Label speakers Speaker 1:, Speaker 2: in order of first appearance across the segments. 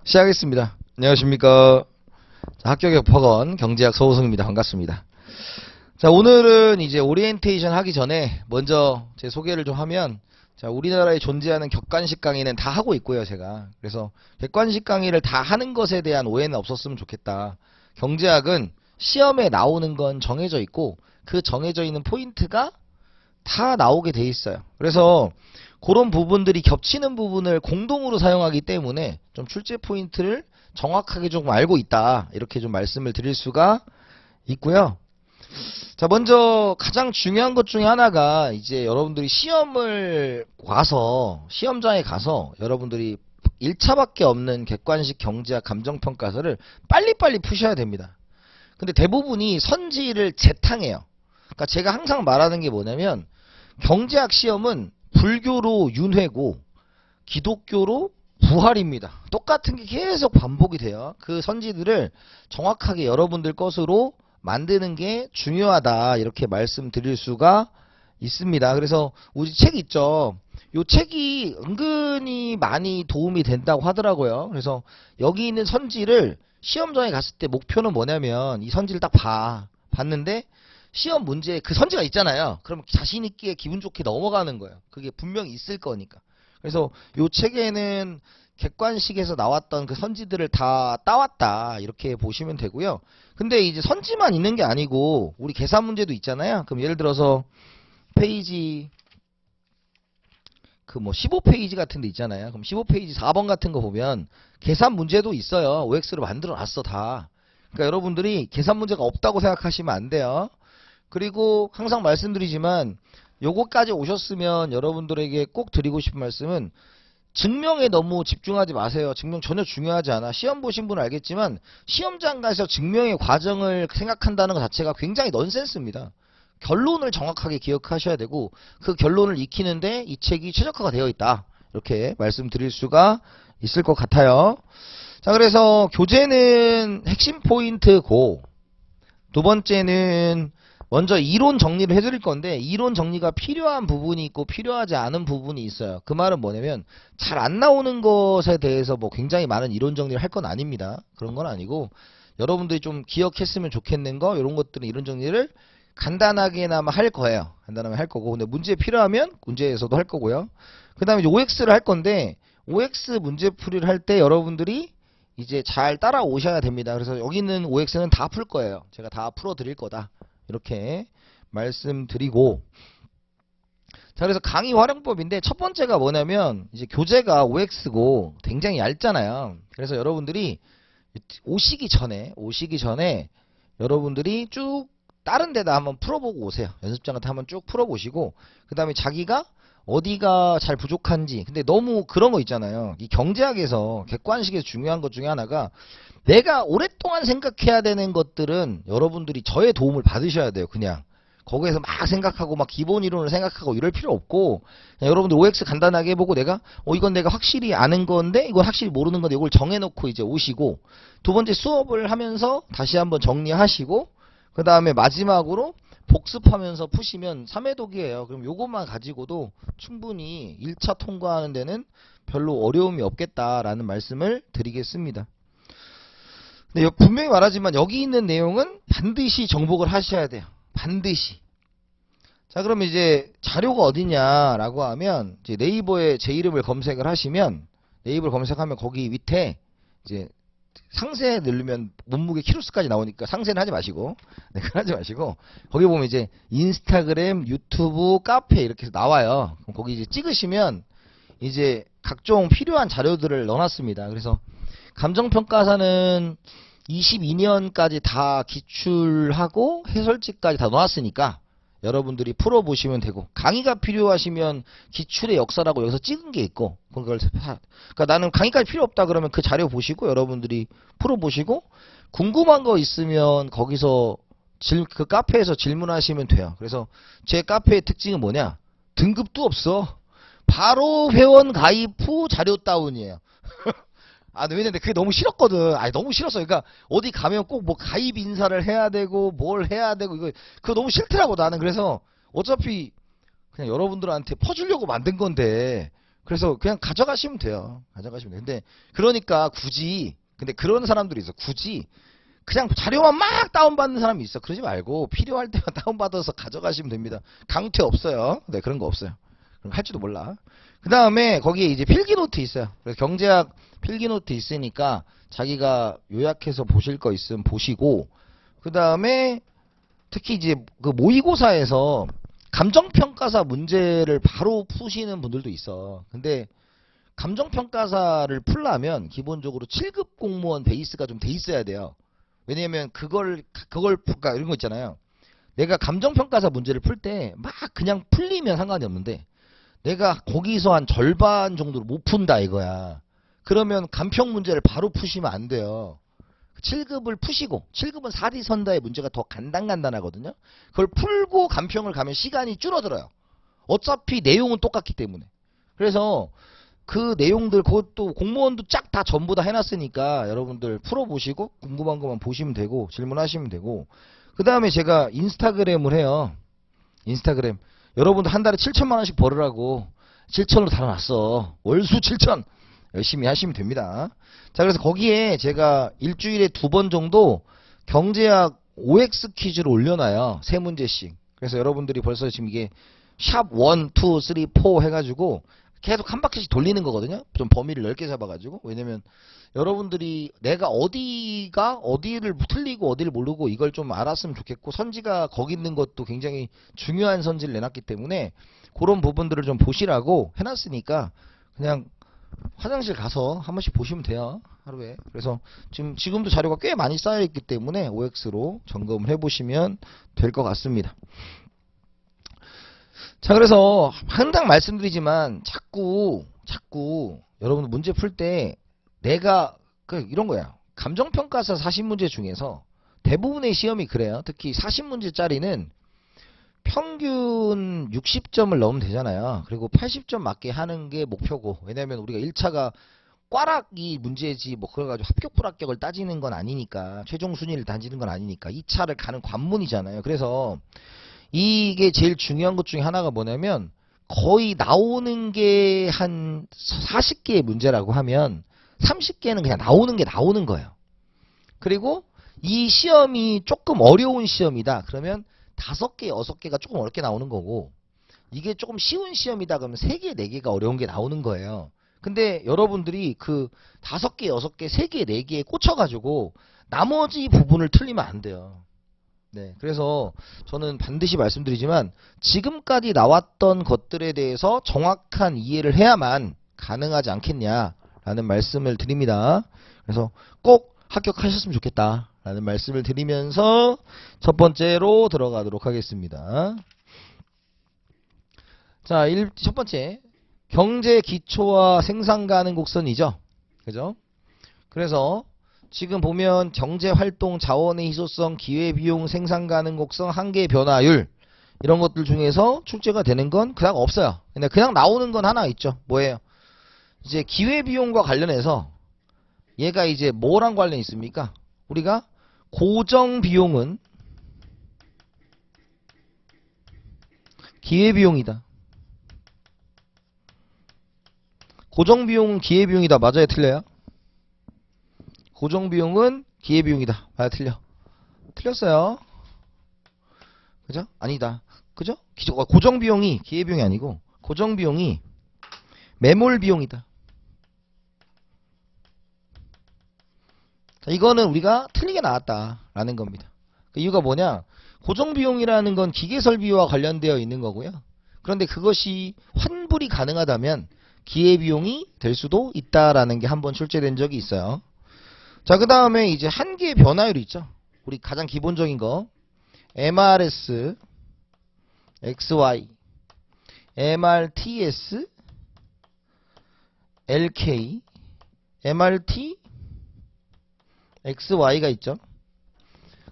Speaker 1: 시작하겠습니다. 안녕하십니까. 자, 합격의 법학원 경제학 서우승입니다. 반갑습니다. 자, 오늘은 이제 오리엔테이션 하기 전에 먼저 제 소개를 좀 하면, 자, 우리나라에 존재하는 객관식 강의는 다 하고 있고요, 제가. 그래서 객관식 강의를 다 하는 것에 대한 오해는 없었으면 좋겠다. 경제학은 시험에 나오는 건 정해져 있고, 그 정해져 있는 포인트가 다 나오게 돼 있어요. 그래서 그런 부분들이 겹치는 부분을 공동으로 사용하기 때문에 좀 출제 포인트를 정확하게 좀 알고 있다, 이렇게 좀 말씀을 드릴 수가 있고요. 자, 먼저 가장 중요한 것 중에 하나가 이제 여러분들이 시험을 와서 시험장에 가서 여러분들이 1차밖에 없는 객관식 경제학 감정평가서를 빨리빨리 푸셔야 됩니다. 근데 대부분이 선지를 재탕해요. 그러니까 제가 항상 말하는 게 뭐냐면, 경제학 시험은 불교로 윤회고 기독교로 부활입니다. 똑같은 게 계속 반복이 돼요. 그 선지들을 정확하게 여러분들 것으로 만드는 게 중요하다, 이렇게 말씀드릴 수가 있습니다. 그래서 우리 책 있죠. 요 책이 은근히 많이 도움이 된다고 하더라고요. 그래서 여기 있는 선지를 시험장에 갔을 때 목표는 뭐냐면, 이 선지를 딱 봤는데 시험 문제에 그 선지가 있잖아요. 그럼 자신 있게 기분 좋게 넘어가는 거예요. 그게 분명히 있을 거니까. 그래서 요 책에는 객관식에서 나왔던 그 선지들을 다 따왔다, 이렇게 보시면 되고요. 근데 이제 선지만 있는 게 아니고 우리 계산 문제도 있잖아요. 그럼 예를 들어서 페이지 그 뭐 15페이지 같은 데 있잖아요. 그럼 15페이지 4번 같은 거 보면 계산 문제도 있어요. OX로 만들어 놨어, 다. 그러니까 여러분들이 계산 문제가 없다고 생각하시면 안 돼요. 그리고 항상 말씀드리지만, 요거까지 오셨으면 여러분들에게 꼭 드리고 싶은 말씀은, 증명에 너무 집중하지 마세요. 증명 전혀 중요하지 않아. 시험 보신 분은 알겠지만 시험장 가서 증명의 과정을 생각한다는 것 자체가 굉장히 넌센스입니다. 결론을 정확하게 기억하셔야 되고, 그 결론을 익히는데 이 책이 최적화가 되어 있다, 이렇게 말씀드릴 수가 있을 것 같아요. 자, 그래서 교재는 핵심 포인트고, 두 번째는 먼저 이론 정리를 해드릴 건데, 이론 정리가 필요한 부분이 있고 필요하지 않은 부분이 있어요. 그 말은 뭐냐면, 잘 안 나오는 것에 대해서 뭐 굉장히 많은 이론 정리를 할 건 아닙니다. 그런 건 아니고, 여러분들이 좀 기억했으면 좋겠는 거, 이런 것들은 이론 정리를 간단하게나마 할 거예요. 간단하게 할 거고, 근데 문제 필요하면 문제에서도 할 거고요. 그 다음에 OX를 할 건데, OX 문제풀이를 할 때 여러분들이 이제 잘 따라오셔야 됩니다. 그래서 여기 있는 OX는 다 풀 거예요. 제가 다 풀어 드릴 거다, 이렇게 말씀드리고. 자, 그래서 강의 활용법인데, 첫 번째가 뭐냐면, 이제 교재가 OX고 굉장히 얇잖아요. 그래서 여러분들이 오시기 전에 여러분들이 쭉 다른 데다 한번 풀어보고 오세요. 연습장 같은 한번 쭉 풀어보시고, 그 다음에 자기가 어디가 잘 부족한지. 근데 너무 그런 거 있잖아요. 이 경제학에서 객관식에서 중요한 것 중에 하나가, 내가 오랫동안 생각해야 되는 것들은 여러분들이 저의 도움을 받으셔야 돼요. 그냥 거기에서 막 생각하고 막 기본 이론을 생각하고 이럴 필요 없고, 그냥 여러분들 OX 간단하게 해보고, 내가 이건 내가 확실히 아는 건데 이건 확실히 모르는 건데, 이걸 정해놓고 이제 오시고, 두 번째 수업을 하면서 다시 한번 정리하시고, 그 다음에 마지막으로 복습하면서 푸시면 3회독이에요. 그럼 요것만 가지고도 충분히 1차 통과하는 데는 별로 어려움이 없겠다라는 말씀을 드리겠습니다. 근데 분명히 말하지만 여기 있는 내용은 반드시 정복을 하셔야 돼요. 반드시. 자, 그러면 이제 자료가 어디냐라고 하면, 이제 네이버에 제 이름을 검색을 하시면, 네이버를 검색하면 거기 밑에 이제 상세 누르면 몸무게 키로수까지 나오니까 상세는 하지 마시고, 네, 그건 하지 마시고, 거기 보면 이제 인스타그램, 유튜브, 카페 이렇게 해서 나와요. 그럼 거기 이제 찍으시면 이제 각종 필요한 자료들을 넣어놨습니다. 그래서 감정평가사는 22년까지 다 기출하고 해설지까지 다 넣었으니까 여러분들이 풀어보시면 되고, 강의가 필요하시면 기출의 역사라고 여기서 찍은 게 있고, 그러니까 나는 강의까지 필요 없다 그러면 그 자료 보시고 여러분들이 풀어보시고, 궁금한 거 있으면 거기서 그 카페에서 질문하시면 돼요. 그래서 제 카페의 특징은 뭐냐? 등급도 없어. 바로 회원 가입 후 자료 다운이에요. 아, 왜냐면 그게 너무 싫었거든. 아니, 너무 싫었어. 그러니까 어디 가면 꼭 뭐 가입 인사를 해야 되고 뭘 해야 되고, 그거 너무 싫더라고 나는. 그래서 어차피 그냥 여러분들한테 퍼주려고 만든 건데, 그래서 그냥 가져가시면 돼요. 가져가시면 돼요. 근데 그러니까 굳이 근데 그런 사람들이 있어. 굳이 그냥 자료만 막 다운받는 사람이 있어. 그러지 말고 필요할 때만 다운받아서 가져가시면 됩니다. 강퇴 없어요. 네, 그런 거 없어요. 그럼 할지도 몰라. 그 다음에 거기에 이제 필기노트 있어요. 그래서 경제학 필기노트 있으니까 자기가 요약해서 보실 거 있으면 보시고, 그 다음에 특히 이제 그 모의고사에서 감정평가사 문제를 바로 푸시는 분들도 있어. 근데 감정평가사를 풀려면 기본적으로 7급 공무원 베이스가 좀 돼 있어야 돼요. 왜냐면 그러니까 이런 거 있잖아요. 내가 감정평가사 문제를 풀 때 막 그냥 풀리면 상관이 없는데 내가 거기서 한 절반 정도로 못 푼다 이거야. 그러면 감평 문제를 바로 푸시면 안 돼요. 7급을 푸시고 7급은 사리선다의 문제가 더 간단하거든요. 그걸 풀고 감평을 가면 시간이 줄어들어요. 어차피 내용은 똑같기 때문에. 그래서 그 내용들 그것도 공무원도 쫙 다 전부 다 해놨으니까 여러분들 풀어보시고 궁금한 것만 보시면 되고 질문하시면 되고, 그 다음에 제가 인스타그램을 해요. 인스타그램 여러분들 한 달에 7천만 원씩 벌으라고 7천으로 달아놨어. 월수 7천 열심히 하시면 됩니다. 자, 그래서 거기에 제가 일주일에 2번 정도 경제학 OX 퀴즈를 올려놔요. 3문제씩. 그래서 여러분들이 벌써 지금 이게 샵 1, 2, 3, 4 해가지고 계속 한 바퀴씩 돌리는 거거든요. 좀 범위를 넓게 잡아가지고. 왜냐면 여러분들이 내가 어디를 틀리고 어디를 모르고 이걸 좀 알았으면 좋겠고, 선지가 거기 있는 것도 굉장히 중요한 선지를 내놨기 때문에 그런 부분들을 좀 보시라고 해놨으니까 그냥 화장실 가서 한 번씩 보시면 돼요. 하루에. 그래서 지금도 자료가 꽤 많이 쌓여있기 때문에 OX로 점검을 해보시면 될 것 같습니다. 자, 그래서 항상 말씀드리지만 자꾸 여러분 문제 풀 때 내가 이런 거야. 감정평가사 40문제 중에서 대부분의 시험이 그래요. 특히 40문제짜리는 평균 60점을 넣으면 되잖아요. 그리고 80점 맞게 하는 게 목표고, 왜냐면 우리가 1차가 꽈락이 문제지 뭐 그래가지고 합격 불합격을 따지는 건 아니니까, 최종 순위를 따지는 건 아니니까 2차를 가는 관문이잖아요. 그래서 이게 제일 중요한 것 중에 하나가 뭐냐면, 거의 나오는 게 한 40개의 문제라고 하면 30개는 그냥 나오는 거예요. 그리고 이 시험이 조금 어려운 시험이다 그러면 5개, 6개가 조금 어렵게 나오는 거고, 이게 조금 쉬운 시험이다 그러면 3개, 4개가 어려운 게 나오는 거예요. 근데 여러분들이 그 5개, 6개, 3개, 4개에 꽂혀가지고 나머지 부분을 틀리면 안 돼요. 네, 그래서 저는 반드시 말씀드리지만 지금까지 나왔던 것들에 대해서 정확한 이해를 해야만 가능하지 않겠냐라는 말씀을 드립니다. 그래서 꼭 합격하셨으면 좋겠다라는 말씀을 드리면서 첫 번째로 들어가도록 하겠습니다. 자, 첫 번째 경제 기초와 생산 가능 곡선이죠. 그죠? 그래서 지금 보면 경제활동, 자원의 희소성, 기회비용, 생산가능 곡선, 한계 변화율 이런 것들 중에서 출제가 되는 건 그냥 없어요. 근데 그냥 나오는 건 하나 있죠. 뭐예요? 이제 기회비용과 관련해서 얘가 이제 뭐랑 관련이 있습니까? 우리가 고정비용은 기회비용이다. 고정비용은 기회비용이다. 맞아요? 틀려요? 고정비용은 기회비용이다. 맞아? 틀려? 틀렸어요. 그죠? 아니다. 그죠? 고정비용이 기회비용이 아니고 고정비용이 매몰비용이다. 자, 이거는 우리가 틀리게 나왔다라는 겁니다. 그 이유가 뭐냐? 고정비용이라는 건 기계설비와 관련되어 있는 거고요. 그런데 그것이 환불이 가능하다면 기회비용이 될 수도 있다라는 게 한번 출제된 적이 있어요. 자, 그 다음에 이제 한계 변화율이 있죠. 우리 가장 기본적인 거 MRS, XY, MRTS, LK, MRT, XY가 있죠.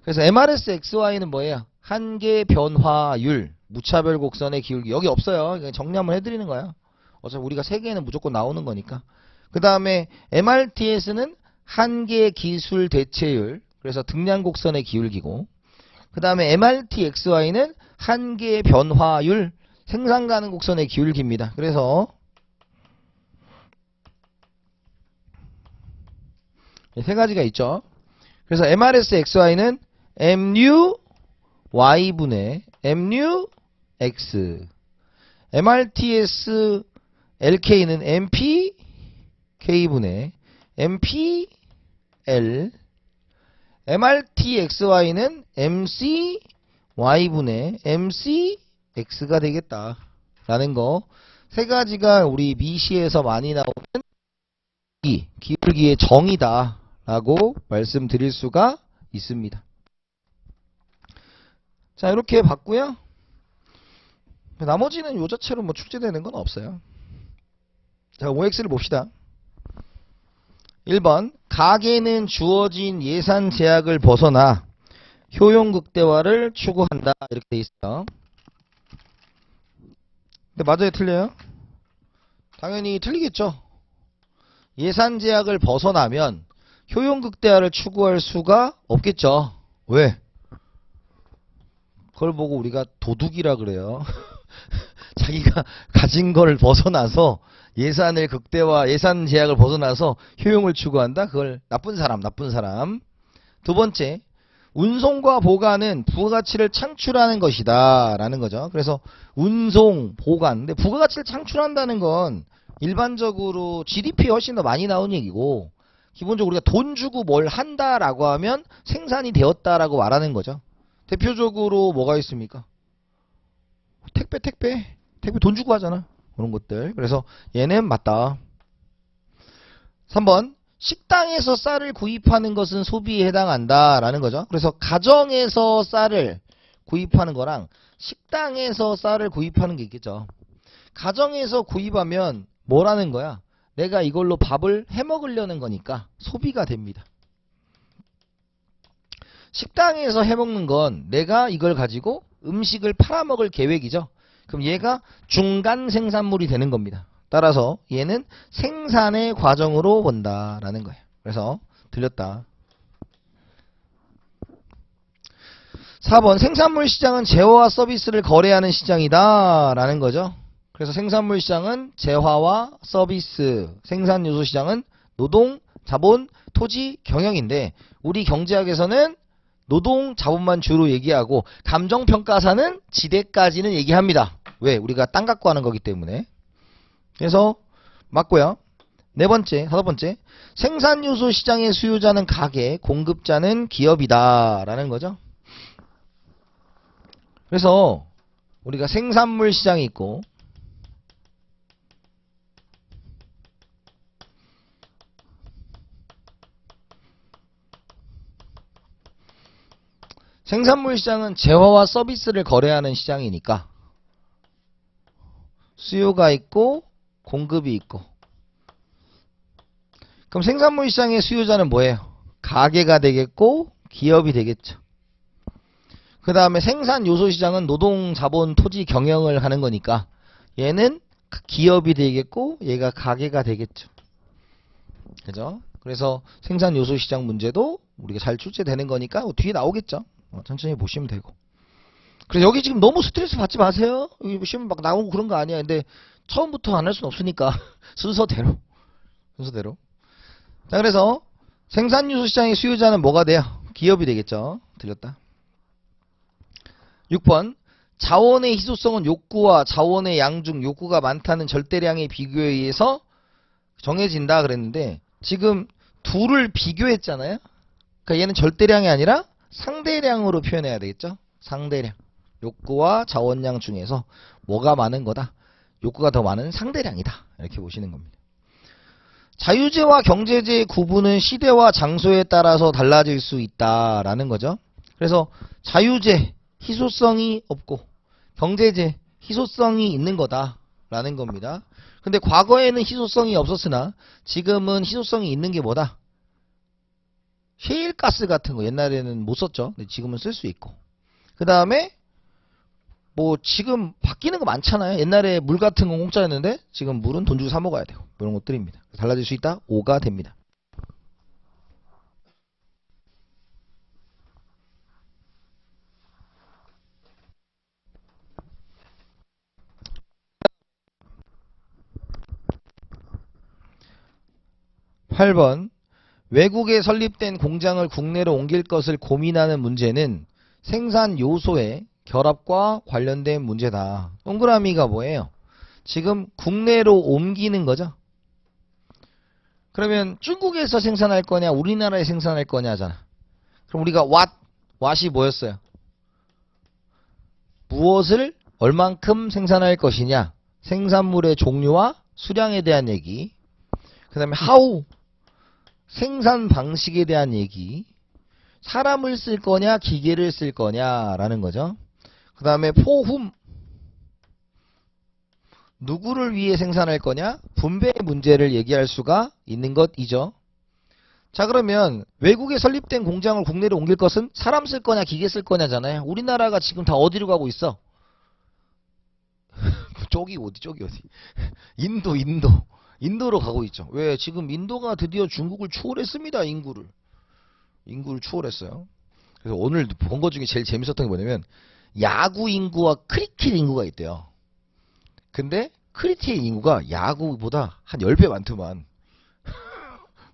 Speaker 1: 그래서 MRS, XY는 뭐예요? 한계 변화율, 무차별 곡선의 기울기. 여기 없어요. 정리 한번 해드리는 거야. 어차피 우리가 3개는 무조건 나오는 거니까. 그 다음에 MRTS는 한계 기술 대체율, 그래서 등량 곡선의 기울기고, 그 다음에 MRTXY는 한계 변화율, 생산 가능 곡선의 기울기입니다. 그래서 세 가지가 있죠. 그래서 MRS XY는 MU Y분의 MU X, MRTS LK는 MP K분의 MP L, MRTXY는 MC Y분의 MC X가 되겠다 라는 거. 세 가지가 우리 미시에서 많이 나오는 기울기의 정의다 라고 말씀드릴 수가 있습니다. 자, 이렇게 봤고요. 나머지는 요 자체로 뭐 출제되는 건 없어요. 자, OX를 봅시다. 1번, 가계는 주어진 예산 제약을 벗어나 효용 극대화를 추구한다. 이렇게 돼 있어요. 근데 맞아요, 틀려요? 당연히 틀리겠죠. 예산 제약을 벗어나면 효용 극대화를 추구할 수가 없겠죠. 왜? 그걸 보고 우리가 도둑이라 그래요. 자기가 가진 걸 벗어나서 예산을 극대화, 예산 제약을 벗어나서 효용을 추구한다? 그걸 나쁜 사람. 두 번째, 운송과 보관은 부가가치를 창출하는 것이다 라는 거죠. 그래서 운송, 보관. 근데 부가가치를 창출한다는 건 일반적으로 GDP에 훨씬 더 많이 나온 얘기고, 기본적으로 우리가 돈 주고 뭘 한다라고 하면 생산이 되었다라고 말하는 거죠. 대표적으로 뭐가 있습니까? 택배 돈 주고 하잖아. 그런 것들. 그래서 얘는 맞다. 3번, 식당에서 쌀을 구입하는 것은 소비에 해당한다 라는 거죠. 그래서 가정에서 쌀을 구입하는 거랑 식당에서 쌀을 구입하는 게 있겠죠. 가정에서 구입하면 뭐라는 거야? 내가 이걸로 밥을 해 먹으려는 거니까 소비가 됩니다. 식당에서 해 먹는 건 내가 이걸 가지고 음식을 팔아먹을 계획이죠. 그럼 얘가 중간 생산물이 되는 겁니다. 따라서 얘는 생산의 과정으로 본다라는 거예요. 그래서 들렸다. 4번, 생산물 시장은 재화와 서비스를 거래하는 시장이다 라는 거죠. 그래서 생산물 시장은 재화와 서비스, 생산 요소 시장은 노동, 자본, 토지, 경영인데 우리 경제학에서는 노동, 자본만 주로 얘기하고 감정평가사는 지대까지는 얘기합니다. 왜? 우리가 땅 갖고 하는 거기 때문에. 그래서 맞고요. 네 번째, 다섯 번째, 생산 요소 시장의 수요자는 가게, 공급자는 기업이다 라는 거죠. 그래서 우리가 생산물 시장이 있고 생산물 시장은 재화와 서비스를 거래하는 시장이니까 수요가 있고 공급이 있고, 그럼 생산물 시장의 수요자는 뭐예요? 가게가 되겠고 기업이 되겠죠. 그 다음에 생산 요소 시장은 노동, 자본, 토지, 경영을 하는 거니까 얘는 기업이 되겠고 얘가 가게가 되겠죠. 그죠? 그래서 생산 요소 시장 문제도 우리가 잘 출제되는 거니까 뒤에 나오겠죠. 천천히 보시면 되고. 그래서 여기 지금 너무 스트레스 받지 마세요. 여기 시험 막 나오고 그런 거 아니야. 근데 처음부터 안 할 수는 없으니까 순서대로. 자, 그래서 생산 요소 시장의 수요자는 뭐가 돼요? 기업이 되겠죠. 들렸다. 6번, 자원의 희소성은 욕구와 자원의 양 중 욕구가 많다는 절대량의 비교에 의해서 정해진다 그랬는데 지금 둘을 비교했잖아요. 그러니까 얘는 절대량이 아니라 상대량으로 표현해야 되겠죠. 상대량. 욕구와 자원량 중에서 뭐가 많은 거다? 욕구가 더 많은 상대량이다. 이렇게 보시는 겁니다. 자유재와 경제재의 구분은 시대와 장소에 따라서 달라질 수 있다라는 거죠. 그래서 자유재, 희소성이 없고 경제재, 희소성이 있는 거다라는 겁니다. 근데 과거에는 희소성이 없었으나 지금은 희소성이 있는 게 뭐다? 셰일가스 같은 거 옛날에는 못 썼죠. 근데 지금은 쓸 수 있고. 그 다음에 뭐 지금 바뀌는 거 많잖아요. 옛날에 물 같은 건 공짜였는데 지금 물은 돈 주고 사 먹어야 되고 이런 것들입니다. 달라질 수 있다. 5가 됩니다. (8번) 외국에 설립된 공장을 국내로 옮길 것을 고민하는 문제는 생산 요소의 결합과 관련된 문제다. 동그라미가 뭐예요? 지금 국내로 옮기는 거죠. 그러면 중국에서 생산할 거냐 우리나라에 생산할 거냐 하잖아. 그럼 우리가 왓이 뭐였어요? 무엇을 얼만큼 생산할 것이냐, 생산물의 종류와 수량에 대한 얘기, 그 다음에 how, 생산 방식에 대한 얘기, 사람을 쓸 거냐 기계를 쓸 거냐라는 거죠. 그 다음에 for whom, 누구를 위해 생산할 거냐, 분배의 문제를 얘기할 수가 있는 것이죠. 자, 그러면 외국에 설립된 공장을 국내로 옮길 것은 사람 쓸 거냐 기계 쓸 거냐잖아요. 우리나라가 지금 다 어디로 가고 있어? 쪽이 어디? 인도로 가고 있죠. 왜? 지금 인도가 드디어 중국을 추월했습니다. 인구를 추월했어요. 그래서 오늘 본 것 중에 제일 재밌었던 게 뭐냐면 야구 인구와 크리켓 인구가 있대요. 근데 크리켓 인구가 야구보다 한 10배 많더만.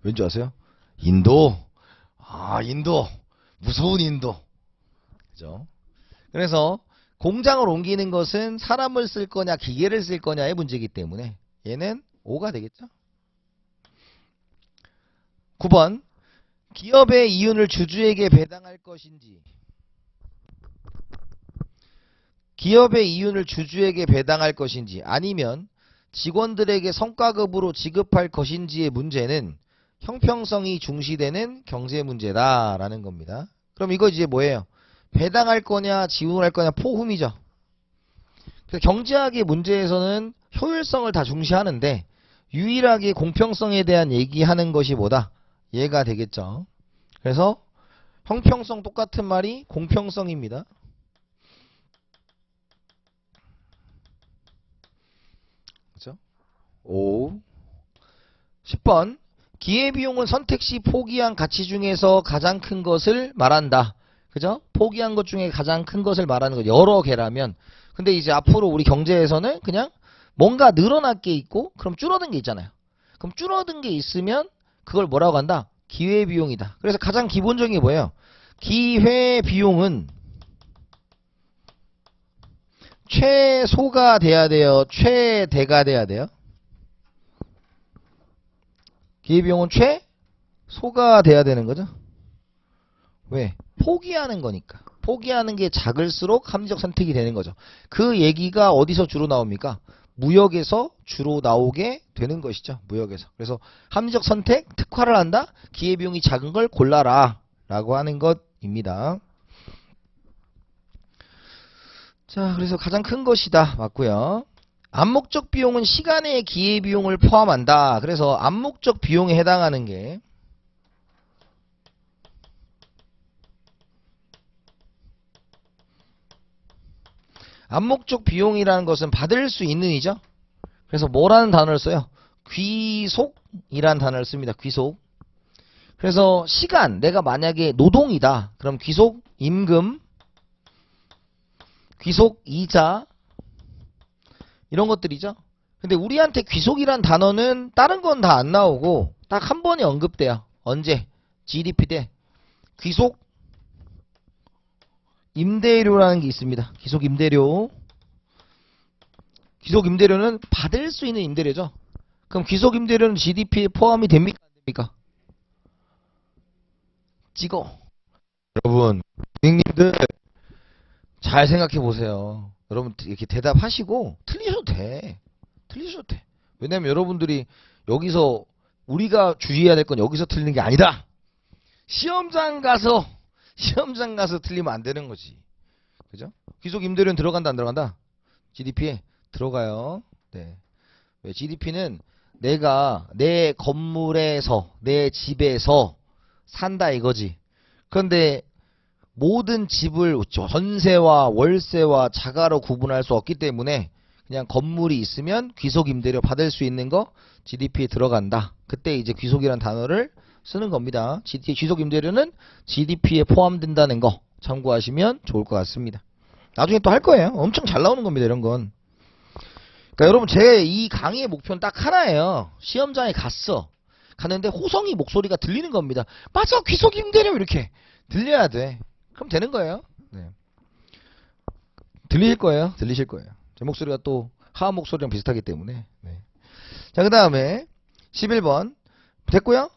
Speaker 1: 왠지 아세요? 인도. 무서운 인도. 그죠? 그래서 공장을 옮기는 것은 사람을 쓸 거냐 기계를 쓸 거냐의 문제이기 때문에 얘는 O가 되겠죠. 9번. 기업의 이윤을 주주에게 배당할 것인지, 기업의 이윤을 주주에게 배당할 것인지 아니면 직원들에게 성과급으로 지급할 것인지의 문제는 형평성이 중시되는 경제 문제다라는 겁니다. 그럼 이거 이제 뭐예요? 배당할 거냐 지원할 거냐 포흠이죠. 그래서 경제학의 문제에서는 효율성을 다 중시하는데 유일하게 공평성에 대한 얘기하는 것이 뭐다? 얘가 되겠죠. 그래서 형평성 똑같은 말이 공평성입니다. 그죠? 10번. 기회비용은 선택 시 포기한 가치 중에서 가장 큰 것을 말한다. 그죠? 포기한 것 중에 가장 큰 것을 말하는 거. 여러 개라면. 근데 이제 앞으로 우리 경제에서는 그냥 뭔가 늘어날 게 있고 그럼 줄어든 게 있잖아요. 그럼 줄어든 게 있으면 그걸 뭐라고 한다? 기회비용이다. 그래서 가장 기본적인 게 뭐예요? 기회비용은 최소가 돼야 돼요? 최대가 돼야 돼요? 기회비용은 최소가 돼야 되는 거죠. 왜? 포기하는 거니까. 포기하는 게 작을수록 합리적 선택이 되는 거죠. 그 얘기가 어디서 주로 나옵니까? 무역에서 주로 나오게 되는 것이죠. 무역에서. 그래서 합리적 선택, 특화를 한다. 기회비용이 작은 걸 골라라 라고 하는 것입니다. 자, 그래서 가장 큰 것이다. 맞고요. 암묵적 비용은 시간의 기회비용을 포함한다. 그래서 암묵적 비용에 해당하는 게 암묵적 비용이라는 것은 받을 수 있는 이죠. 그래서 뭐라는 단어를 써요? 귀속이라는 단어를 씁니다. 귀속. 그래서 시간, 내가 만약에 노동이다. 그럼 귀속 임금, 귀속 이자 이런 것들이죠. 근데 우리한테 귀속이란 단어는 다른 건 다 안 나오고 딱 한 번에 언급돼요. 언제? GDP 때 귀속 임대료라는 게 있습니다. 귀속 임대료. 귀속 임대료는 받을 수 있는 임대료죠. 그럼 귀속 임대료는 GDP에 포함이 됩니까? 안 됩니까? 찍어. 여러분, 고객님들 잘 생각해 보세요. 여러분 이렇게 대답하시고 틀리셔도 돼. 왜냐면 여러분들이 여기서 우리가 주의해야 될 건 여기서 틀리는 게 아니다. 시험장 가서 틀리면 안 되는 거지. 그죠? 귀속 임대료는 들어간다 안 들어간다? GDP에 들어가요. 네. 왜? GDP는 내가 내 건물에서 내 집에서 산다 이거지. 그런데 모든 집을 전세와 월세와 자가로 구분할 수 없기 때문에 그냥 건물이 있으면 귀속 임대료 받을 수 있는 거 GDP에 들어간다. 그때 이제 귀속이라는 단어를 쓰는 겁니다. 귀속 임대료는 GDP에 포함된다는 거 참고하시면 좋을 것 같습니다. 나중에 또 할 거예요. 엄청 잘 나오는 겁니다. 이런 건. 그러니까 여러분 제 이 강의의 목표는 딱 하나예요. 시험장에 갔어. 가는데 호성이 목소리가 들리는 겁니다. 맞아, 귀속이 힘들어. 이렇게 들려야 돼. 그럼 되는 거예요. 네. 들리실 거예요. 들리실 거예요. 제 목소리가 또 하하 목소리랑 비슷하기 때문에. 네. 자, 그 다음에 11번 됐고요.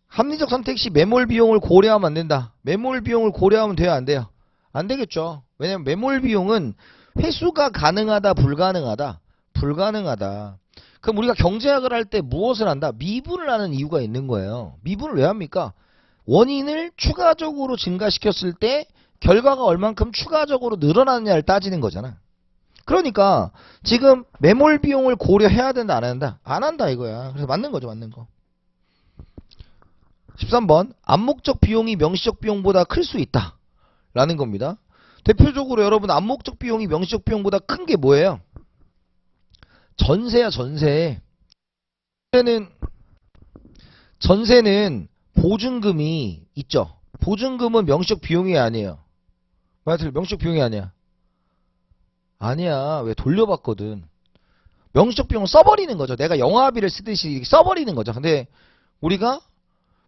Speaker 1: 합리적 선택 시 매몰 비용을 고려하면 안 된다. 매몰 비용을 고려하면 돼요, 안 돼요? 안 되겠죠. 왜냐면 매몰 비용은 회수가 가능하다, 불가능하다? 불가능하다. 그럼 우리가 경제학을 할 때 무엇을 한다? 미분을 하는 이유가 있는 거예요. 미분을 왜 합니까? 원인을 추가적으로 증가시켰을 때 결과가 얼만큼 추가적으로 늘어나느냐를 따지는 거잖아. 그러니까 지금 매몰 비용을 고려해야 된다, 안 한다? 안 한다 이거야. 그래서 맞는 거죠, 맞는 거. 13번 암묵적 비용이 명시적 비용보다 클 수 있다 라는 겁니다. 대표적으로 여러분 암묵적 비용이 명시적 비용보다 큰 게 뭐예요? 전세야, 전세. 전세는 보증금이 있죠. 보증금은 명시적 비용이 아니에요. 명시적 비용이 아니야. 아니야. 왜? 돌려받거든. 명시적 비용은 써버리는 거죠. 내가 영화비를 쓰듯이 써버리는 거죠. 근데 우리가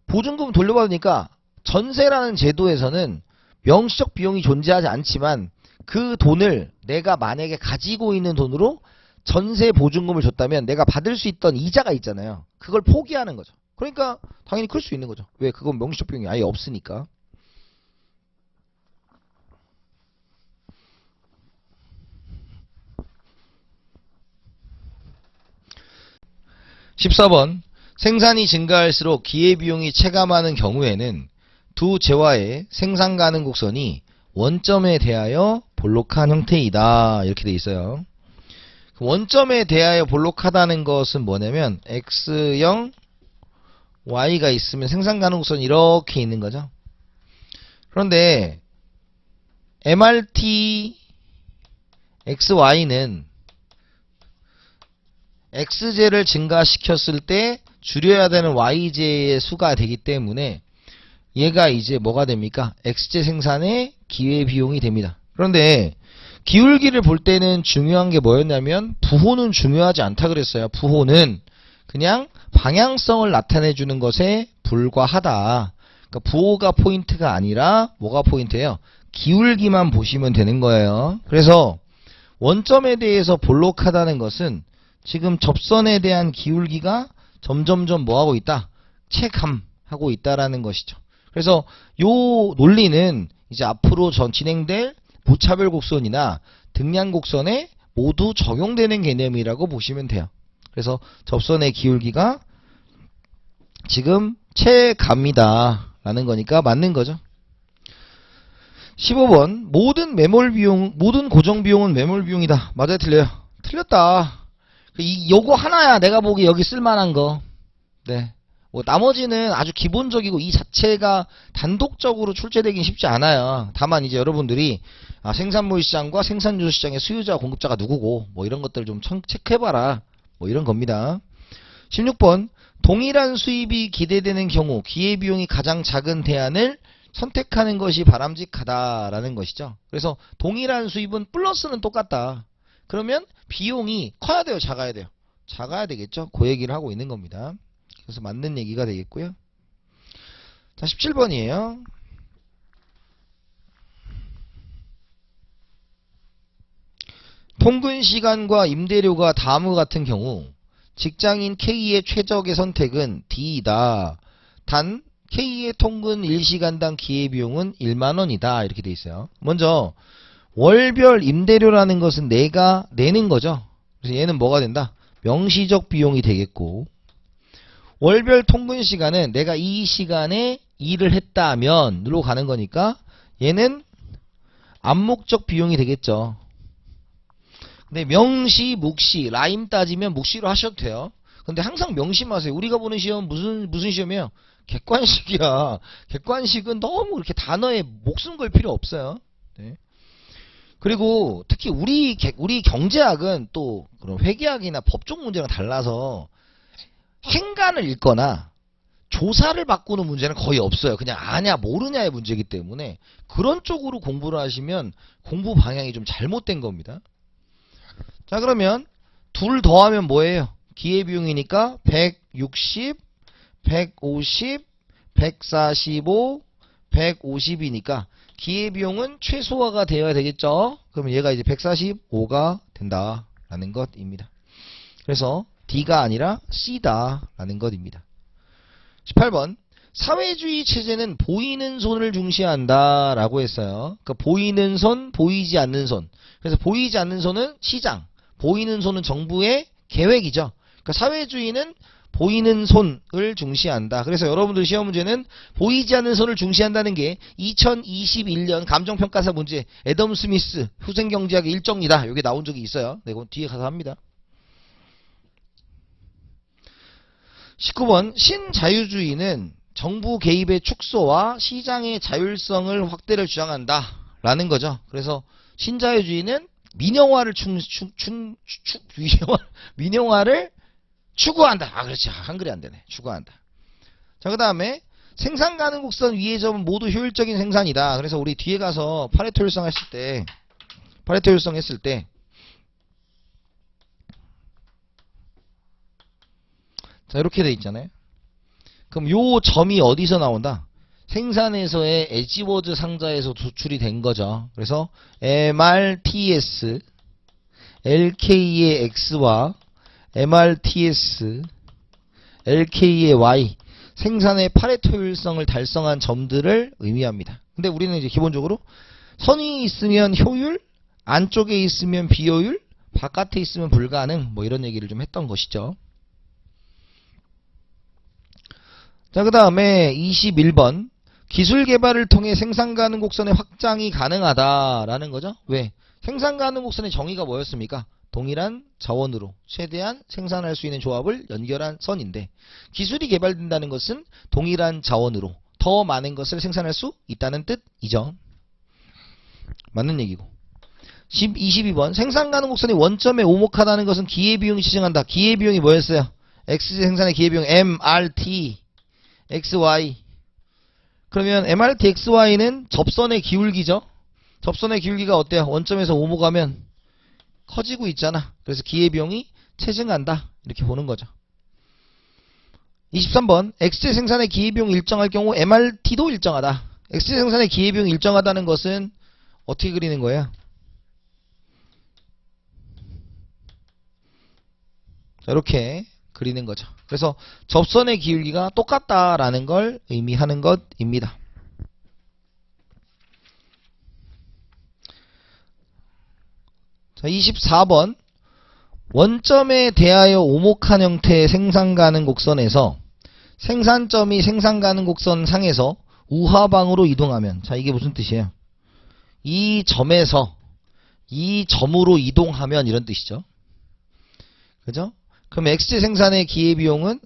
Speaker 1: 보증금 돌려받으니까 전세라는 제도에서는 명시적 비용이 존재하지 않지만 그 돈을 내가 만약에 가지고 있는 돈으로 전세 보증금을 줬다면 내가 받을 수 있던 이자가 있잖아요. 그걸 포기하는 거죠. 그러니까 당연히 클 수 있는 거죠. 왜? 그건 명시적 비용이 아예 없으니까. 14번 생산이 증가할수록 기회비용이 체감하는 경우에는 두 재화의 생산 가능 곡선이 원점에 대하여 볼록한 형태이다. 이렇게 돼 있어요. 원점에 대하여 볼록하다는 것은 뭐냐면 X0, Y가 있으면 생산 가능 곡선이 이렇게 있는 거죠. 그런데 MRT XY는 X제를 증가시켰을 때 줄여야 되는 Y제의 수가 되기 때문에 얘가 이제 뭐가 됩니까? X제 생산의 기회비용이 됩니다. 그런데 기울기를 볼 때는 중요한 게 뭐였냐면 부호는 중요하지 않다 그랬어요. 부호는 그냥 방향성을 나타내주는 것에 불과하다. 그러니까 부호가 포인트가 아니라 뭐가 포인트예요? 기울기만 보시면 되는 거예요. 그래서 원점에 대해서 볼록하다는 것은 지금 접선에 대한 기울기가 점점점 뭐하고 있다? 체감하고 있다라는 것이죠. 그래서 요 논리는 이제 앞으로 진행될 무차별 곡선이나 등량 곡선에 모두 적용되는 개념이라고 보시면 돼요. 그래서 접선의 기울기가 지금 체감이다 라는 거니까 맞는 거죠. 15번 모든 매몰 비용, 모든 고정 비용은 매몰 비용이다. 맞아요, 틀려요? 틀렸다. 요거 하나야 내가 보기 여기 쓸만한 거. 네. 뭐 나머지는 아주 기본적이고 이 자체가 단독적으로 출제되긴 쉽지 않아요. 다만 이제 여러분들이 생산물 시장과 생산주 시장의 수요자 공급자가 누구고 뭐 이런 것들을 좀 체크해봐라. 뭐 이런 겁니다. 16번 동일한 수입이 기대되는 경우 기회비용이 가장 작은 대안을 선택하는 것이 바람직하다라는 것이죠. 그래서 동일한 수입은 플러스는 똑같다. 그러면 비용이 커야 돼요, 작아야 돼요? 작아야 되겠죠. 그 얘기를 하고 있는 겁니다. 그래서 맞는 얘기가 되겠고요. 자, 17번이에요. 통근 시간과 임대료가 다음과 같은 경우 직장인 K의 최적의 선택은 D이다. 단 K의 통근 1시간당 기회비용은 1만원이다. 이렇게 돼 있어요. 먼저 월별 임대료라는 것은 내가 내는 거죠. 그래서 얘는 뭐가 된다? 명시적 비용이 되겠고, 월별 통근 시간은 내가 이 시간에 일을 했다면으로 가는 거니까 얘는 암묵적 비용이 되겠죠. 근데 명시, 묵시, 라임 따지면 묵시로 하셔도 돼요. 근데 항상 명심하세요. 우리가 보는 시험 무슨 시험이에요? 객관식이야. 객관식은 너무 이렇게 단어에 목숨 걸 필요 없어요. 네. 그리고 특히 우리 경제학은 또 그런 회계학이나 법적 문제랑 달라서 행간을 읽거나 조사를 바꾸는 문제는 거의 없어요. 그냥 아냐 모르냐의 문제이기 때문에 그런 쪽으로 공부를 하시면 공부 방향이 좀 잘못된 겁니다. 자, 그러면 둘 더하면 뭐예요? 기회비용이니까 160, 150, 145, 150이니까 기회비용은 최소화가 되어야 되겠죠. 그러면 얘가 이제 145가 된다라는 것입니다. 그래서 D가 아니라 C다라는 것입니다. 18번 사회주의 체제는 보이는 손을 중시한다 라고 했어요. 그러니까 보이는 손, 보이지 않는 손. 그래서 보이지 않는 손은 시장, 보이는 손은 정부의 계획이죠. 그러니까 사회주의는 보이는 손을 중시한다. 그래서 여러분들 시험 문제는 보이지 않는 손을 중시한다는 게 2021년 감정평가사 문제 애덤 스미스 후생경제학의 일정이다. 이게 나온 적이 있어요. 네, 이건 뒤에 가서 합니다. 19번 신자유주의는 정부 개입의 축소와 시장의 자율성을 확대를 주장한다 라는 거죠. 그래서 신자유주의는 민영화를 민영화를 추구한다. 아, 그렇지. 한글이 안 되네. 추구한다. 자, 그 다음에 생산 가능 곡선 위의 점은 모두 효율적인 생산이다. 그래서 우리 뒤에 가서 파레토 효율성 했을 때 자, 이렇게 돼 있잖아요. 그럼 요 점이 어디서 나온다? 생산에서의 에지워즈 상자에서 도출이 된 거죠. 그래서 MRTS, LK의 X와 MRTS, LK의 Y, 생산의 파레토 효율성을 달성한 점들을 의미합니다. 근데 우리는 이제 기본적으로 선이 있으면 효율, 안쪽에 있으면 비효율, 바깥에 있으면 불가능, 뭐 이런 얘기를 좀 했던 것이죠. 자, 그 다음에 21번 기술 개발을 통해 생산 가능 곡선의 확장이 가능하다라는 거죠. 왜? 생산 가능 곡선의 정의가 뭐였습니까? 동일한 자원으로 최대한 생산할 수 있는 조합을 연결한 선인데 기술이 개발된다는 것은 동일한 자원으로 더 많은 것을 생산할 수 있다는 뜻이죠. 맞는 얘기고. 22번 생산 가능 곡선이 원점에 오목하다는 것은 기회비용이 시정한다. 기회비용이 뭐였어요? X 생산의 기회비용 MRT XY. 그러면 MRT XY는 접선의 기울기죠. 접선의 기울기가 어때요? 원점에서 오목하면 커지고 있잖아. 그래서 기회비용이 체증한다. 이렇게 보는 거죠. 23번 X제 생산의 기회비용이 일정할 경우 MRT도 일정하다. X제 생산의 기회비용이 일정하다는 것은 어떻게 그리는 거예요? 자, 이렇게 그리는 거죠. 그래서 접선의 기울기가 똑같다라는 걸 의미하는 것입니다. 자, 24번 원점에 대하여 오목한 형태의 생산 가능 곡선에서 생산점이 생산 가능 곡선 상에서 우하방으로 이동하면 자, 이게 무슨 뜻이에요? 이 점에서 이 점으로 이동하면 이런 뜻이죠. 그죠? 그럼 X제 생산의 기회비용은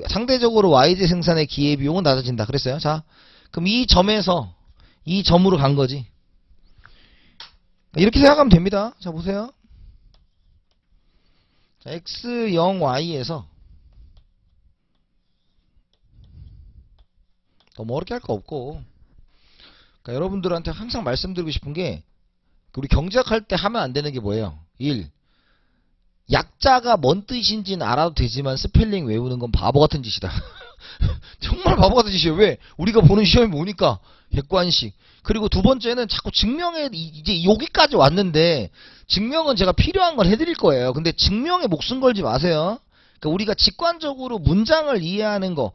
Speaker 1: 상대적으로 Y제 생산의 기회비용은 낮아진다 그랬어요. 자, 그럼 이 점에서 이 점으로 간 거지. 이렇게 생각하면 됩니다. 자, 보세요. 자, X0, Y에서 너무 어렵게 할 거 없고 그러니까 여러분들한테 항상 말씀드리고 싶은 게 우리 경제학 할 때 하면 안 되는 게 뭐예요? 1. 약자가 뭔 뜻인지는 알아도 되지만 스펠링 외우는 건 바보 같은 짓이다. 정말 바보 같은 짓이에요. 왜? 우리가 보는 시험이 뭐니까 객관식. 그리고 두 번째는 자꾸 증명에 이제 여기까지 왔는데 증명은 제가 필요한 걸 해드릴 거예요. 근데 증명에 목숨 걸지 마세요. 그러니까 우리가 직관적으로 문장을 이해하는 거.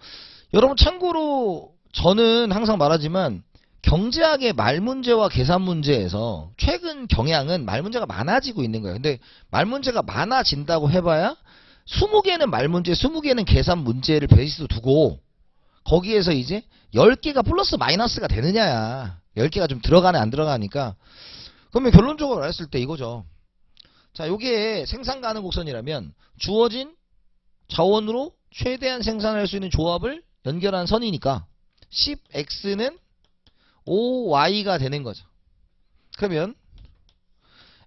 Speaker 1: 여러분 참고로 저는 항상 말하지만 경제학의 말문제와 계산문제에서 최근 경향은 말문제가 많아지고 있는 거예요. 근데 말문제가 많아진다고 해봐야 20개는 말문제, 20개는 계산문제를 베이스로 두고 거기에서 이제 10개가 플러스 마이너스가 되느냐야. 10개가 좀 들어가네 안 들어가니까. 그러면 결론적으로 말했을 때 이거죠. 자, 요게 생산 가능 곡선이라면 주어진 자원으로 최대한 생산할 수 있는 조합을 연결한 선이니까 10x는 5y가 되는 거죠. 그러면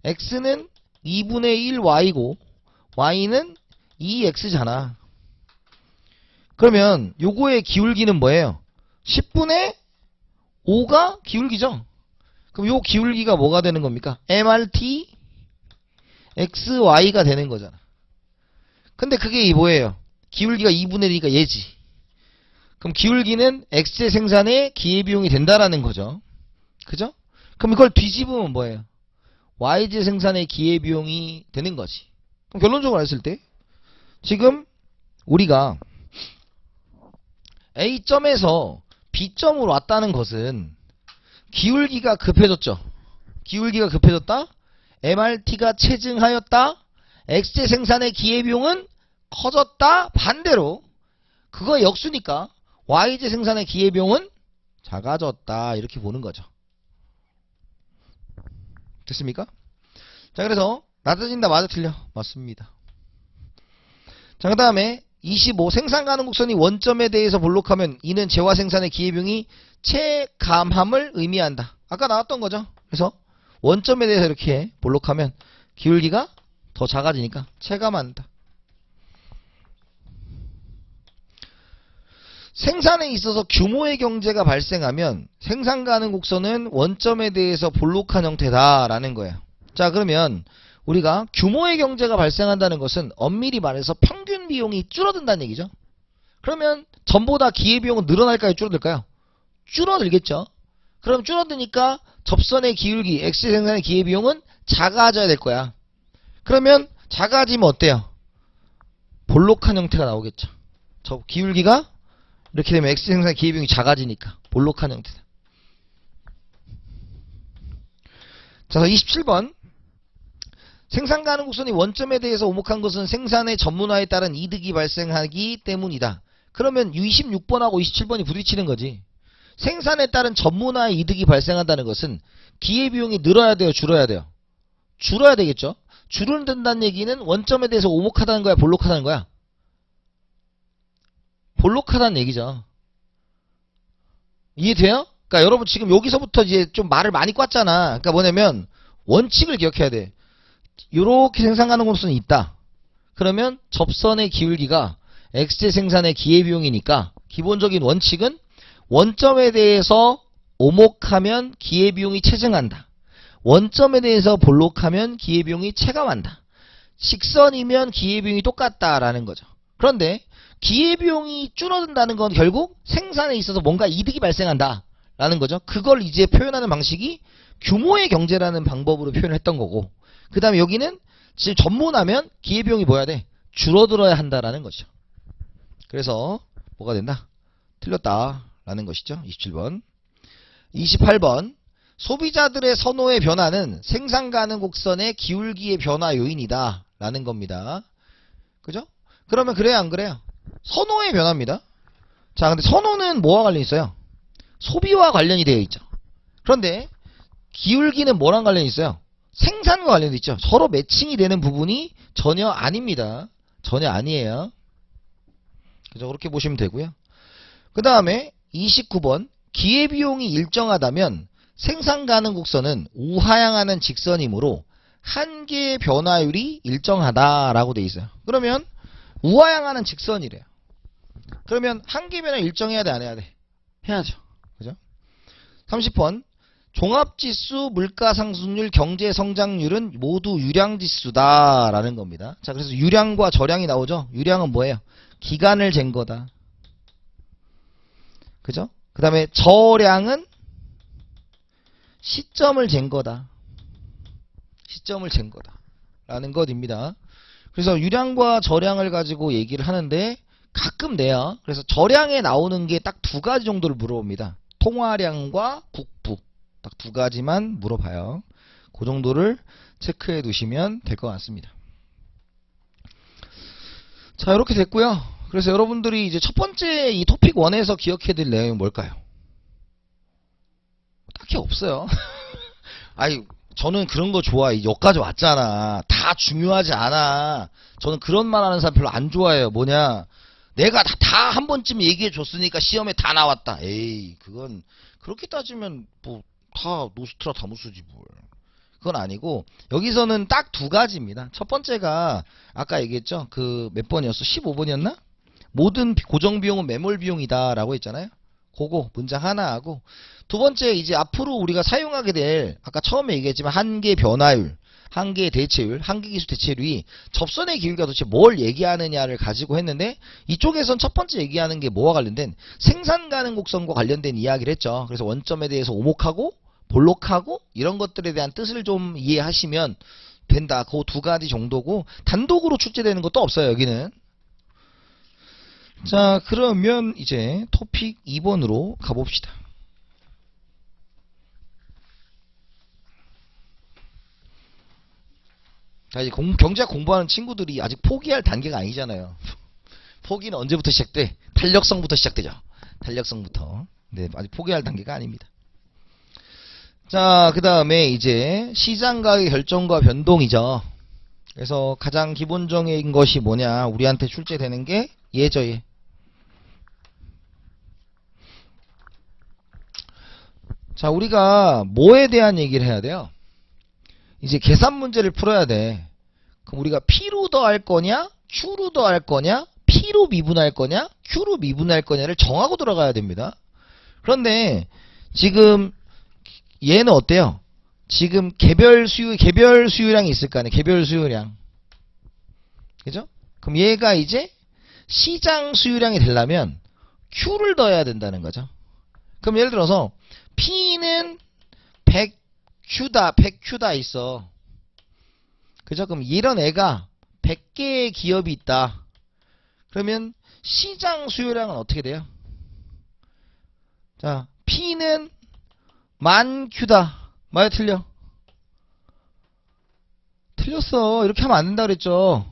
Speaker 1: x는 2분의 1y고 y는 2x잖아. 그러면 요거의 기울기는 뭐예요? 10분의 5가 기울기죠. 그럼 요 기울기가 뭐가 되는 겁니까? MRT xy가 되는 거잖아. 근데 그게 뭐예요? 기울기가 2분의 1이니까 얘지. 그럼 기울기는 X의 생산에 기회비용이 된다라는 거죠. 그죠? 그럼 이걸 뒤집으면 뭐예요? YJ 생산의 기회비용이 되는 거지. 그럼 결론적으로 했을 때 지금 우리가 A점에서 B점으로 왔다는 것은 기울기가 급해졌죠. 기울기가 급해졌다. MRT가 체증하였다. X제 생산의 기회비용은 커졌다. 반대로 그거 역수니까 YJ 생산의 기회비용은 작아졌다. 이렇게 보는 거죠. 됐습니까? 자, 그래서 낮아진다. 맞아 틀려? 맞습니다. 자, 그 다음에 25. 생산 가능 곡선이 원점에 대해서 볼록하면 이는 재화 생산의 기회비용이 체감함을 의미한다. 아까 나왔던 거죠. 그래서 원점에 대해서 이렇게 볼록하면 기울기가 더 작아지니까 체감한다. 생산에 있어서 규모의 경제가 발생하면 생산 가능 곡선은 원점에 대해서 볼록한 형태다라는 거예요. 자, 그러면 우리가 규모의 경제가 발생한다는 것은 엄밀히 말해서 평균 비용이 줄어든다는 얘기죠. 그러면 전보다 기회비용은 늘어날까요? 줄어들까요? 줄어들겠죠. 그럼 줄어드니까 접선의 기울기, X 생산의 기회비용은 작아져야 될 거야. 그러면 작아지면 어때요? 볼록한 형태가 나오겠죠. 저 기울기가 이렇게 되면 X 생산의 기회비용이 작아지니까 볼록한 형태다. 자, 27번. 생산 가능 곡선이 원점에 대해서 오목한 것은 생산의 전문화에 따른 이득이 발생하기 때문이다. 그러면 26번하고 27번이 부딪히는 거지. 생산에 따른 전문화의 이득이 발생한다는 것은 기회비용이 늘어야 돼요? 줄어야 돼요? 줄어야 되겠죠? 줄어든다는 얘기는 원점에 대해서 오목하다는 거야? 볼록하다는 거야? 볼록하다는 얘기죠. 이해돼요? 그러니까 여러분 지금 여기서부터 이제 좀 말을 많이 꽉잖아. 그러니까 뭐냐면 원칙을 기억해야 돼. 요렇게 생산 가능 곡선이 있다. 그러면 접선의 기울기가 X제 생산의 기회비용이니까 기본적인 원칙은 원점에 대해서 오목하면 기회비용이 체증한다. 원점에 대해서 볼록하면 기회비용이 체감한다. 직선이면 기회비용이 똑같다라는 거죠. 그런데 기회비용이 줄어든다는 건 결국 생산에 있어서 뭔가 이득이 발생한다 라는 거죠. 그걸 이제 표현하는 방식이 규모의 경제라는 방법으로 표현을 했던 거고, 그 다음에 여기는 지금 전문하면 기회비용이 뭐야 돼? 줄어들어야 한다라는 거죠. 그래서 뭐가 된다? 틀렸다라는 것이죠. 27번. 28번. 소비자들의 선호의 변화는 생산 가능 곡선의 기울기의 변화 요인이다 라는 겁니다. 그죠? 그러면 그래요 안 그래요? 선호의 변화입니다. 자, 근데 선호는 뭐와 관련이 있어요? 소비와 관련이 되어 있죠. 그런데 기울기는 뭐랑 관련이 있어요? 생산과 관련이 있죠. 서로 매칭이 되는 부분이 전혀 아닙니다. 전혀 아니에요. 그죠? 그렇게 보시면 되고요. 그 다음에 29번. 기회비용이 일정하다면 생산 가능 곡선은 우하향하는 직선이므로 한계의 변화율이 일정하다라고 되어 있어요. 그러면 우하향하는 직선이래요. 그러면 한계 변화 일정해야 돼, 안 해야 돼? 해야죠. 그죠? 30번. 종합지수, 물가상승률, 경제성장률은 모두 유량지수다 라는 겁니다. 자, 그래서 유량과 저량이 나오죠. 유량은 뭐예요? 기간을 잰 거다. 그죠? 그 다음에 저량은 시점을 잰 거다. 시점을 잰 거다 라는 것입니다. 그래서 유량과 저량을 가지고 얘기를 하는데 가끔 내요. 그래서 저량에 나오는 게 딱 두 가지 정도를 물어봅니다. 통화량과 국부. 딱 두 가지만 물어봐요. 그 정도를 체크해 두시면 될 것 같습니다. 자, 이렇게 됐고요. 그래서 여러분들이 이제 첫 번째 이 토픽 1에서 기억해야 될 내용이 뭘까요? 딱히 없어요. 아니, 저는 그런 거 좋아해. 여기까지 왔잖아. 다 중요하지 않아. 저는 그런 말 하는 사람 별로 안 좋아해요. 뭐냐, 내가 다 한 번쯤 얘기해 줬으니까 시험에 다 나왔다. 에이, 그건 그렇게 따지면 뭐 다 노스트라 다무스지 뭘. 그건 아니고 여기서는 딱 두 가지입니다. 첫 번째가 아까 얘기했죠. 그 몇 번이었어? 15번이었나? 모든 고정비용은 매몰비용이다 라고 했잖아요. 그거 문장 하나 하고, 두 번째 이제 앞으로 우리가 사용하게 될 아까 처음에 얘기했지만 한계 변화율, 한계 대체율, 한계 기수 대체율이 접선의 기울기가 도대체 뭘 얘기하느냐를 가지고 했는데 이쪽에선 첫 번째 얘기하는 게 뭐와 관련된 생산 가능 곡선과 관련된 이야기를 했죠. 그래서 원점에 대해서 오목하고 볼록하고 이런 것들에 대한 뜻을 좀 이해하시면 된다. 그 두 가지 정도고 단독으로 출제되는 것도 없어요. 여기는. 자, 그러면 이제 토픽 2번으로 가봅시다. 자, 이제 경제학 공부하는 친구들이 아직 포기할 단계가 아니잖아요. 포기는 언제부터 시작돼? 탄력성부터 시작되죠. 탄력성부터. 네, 아직 포기할 단계가 아닙니다. 자, 그 다음에 이제 시장가의 결정과 변동이죠. 그래서 가장 기본적인 것이 뭐냐, 우리한테 출제되는 게 얘죠, 얘. 자, 우리가 뭐에 대한 얘기를 해야 돼요? 이제 계산 문제를 풀어야 돼. 그럼 우리가 P로 더할 거냐, Q로 더할 거냐, P로 미분할 거냐, Q로 미분할 거냐를 정하고 들어가야 됩니다. 그런데 지금 얘는 어때요? 지금 개별 수요량이 있을 거 아니에요. 개별 수요량. 그죠? 그럼 얘가 이제 시장 수요량이 되려면 Q를 더해야 된다는 거죠. 그럼 예를 들어서 P는 100Q다 있어. 그죠? 그럼 이런 애가 100개의 기업이 있다. 그러면 시장 수요량은 어떻게 돼요? 자, P는 10,000Q다. 맞아, 틀려? 틀렸어. 이렇게 하면 안 된다 그랬죠.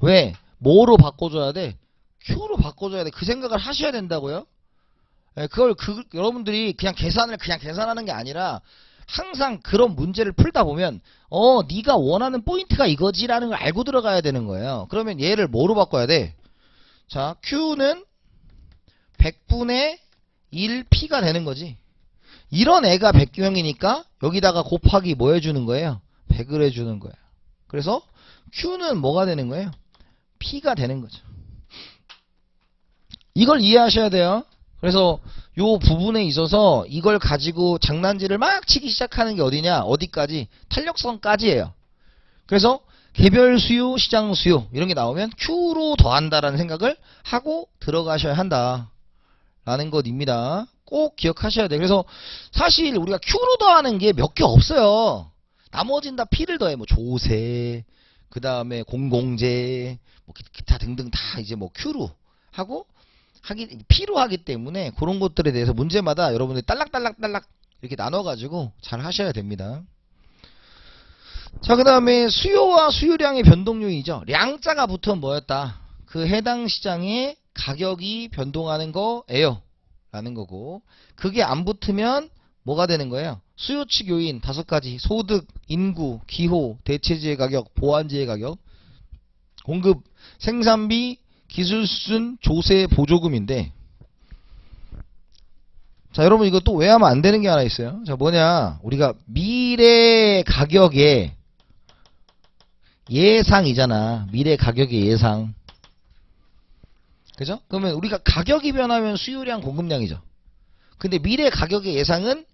Speaker 1: 왜? 뭐로 바꿔줘야 돼? Q로 바꿔줘야 돼. 그 생각을 하셔야 된다고요. 그걸 여러분들이 그냥 계산하는 게 아니라 항상 그런 문제를 풀다 보면 네가 원하는 포인트가 이거지라는 걸 알고 들어가야 되는 거예요. 그러면 얘를 뭐로 바꿔야 돼? 자, Q는 100분의 1P가 되는 거지. 이런 애가 100규형이니까 여기다가 곱하기 뭐 해주는 거예요? 100을 해주는 거예요. 그래서 Q는 뭐가 되는 거예요? P가 되는 거죠. 이걸 이해하셔야 돼요. 그래서 요 부분에 있어서 이걸 가지고 장난질을 막 치기 시작하는 게 어디냐? 어디까지? 탄력성까지예요. 그래서 개별 수요, 시장 수요 이런 게 나오면 Q로 더한다라는 생각을 하고 들어가셔야 한다. 라는 것입니다. 꼭 기억하셔야 돼요. 그래서 사실 우리가 Q로 더하는 게 몇 개 없어요. 나머지는 다 P를 더해. 뭐 조세, 그 다음에 공공재, 뭐 기타 등등 다 이제 뭐 Q로 하고 P로 하기 때문에 그런 것들에 대해서 문제마다 여러분들이 딸락딸락 이렇게 나눠가지고 잘 하셔야 됩니다. 자, 그 다음에 수요와 수요량의 변동요이죠. 량자가 붙으면 뭐였다? 그 해당 시장의 가격이 변동하는 거예요. 라는 거고, 그게 안 붙으면 뭐가 되는 거예요? 수요 측 요인 5가지. 소득, 인구, 기호, 대체지의 가격, 보완지의 가격, 공급, 생산비, 기술 수준, 조세, 보조금인데, 자, 여러분 이거 또 왜 하면 안 되는 게 하나 있어요. 자, 뭐냐, 우리가 미래 가격의 예상이잖아. 미래 가격의 예상. 그죠? 그러면 우리가 가격이 변하면 수요량, 공급량이죠. 근데 미래 가격의 예상은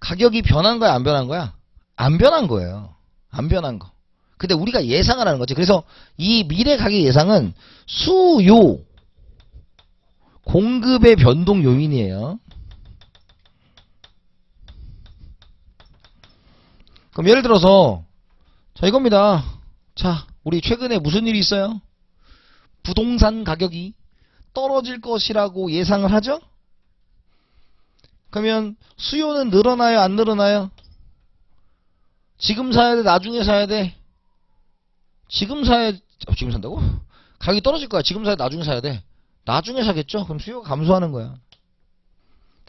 Speaker 1: 가격이 변한 거야, 안 변한 거야? 안 변한 거예요. 안 변한 거. 근데 우리가 예상을 하는 거지. 그래서 이 미래 가격 예상은 수요, 공급의 변동 요인이에요. 그럼 예를 들어서 자, 이겁니다. 자, 우리 최근에 무슨 일이 있어요? 부동산 가격이 떨어질 것이라고 예상을 하죠? 그러면 수요는 늘어나요, 안 늘어나요? 지금 사야 돼, 나중에 사야 돼? 지금 산다고? 가격이 떨어질 거야. 지금 사야 돼, 나중에 사야 돼? 나중에 사겠죠? 그럼 수요가 감소하는 거야.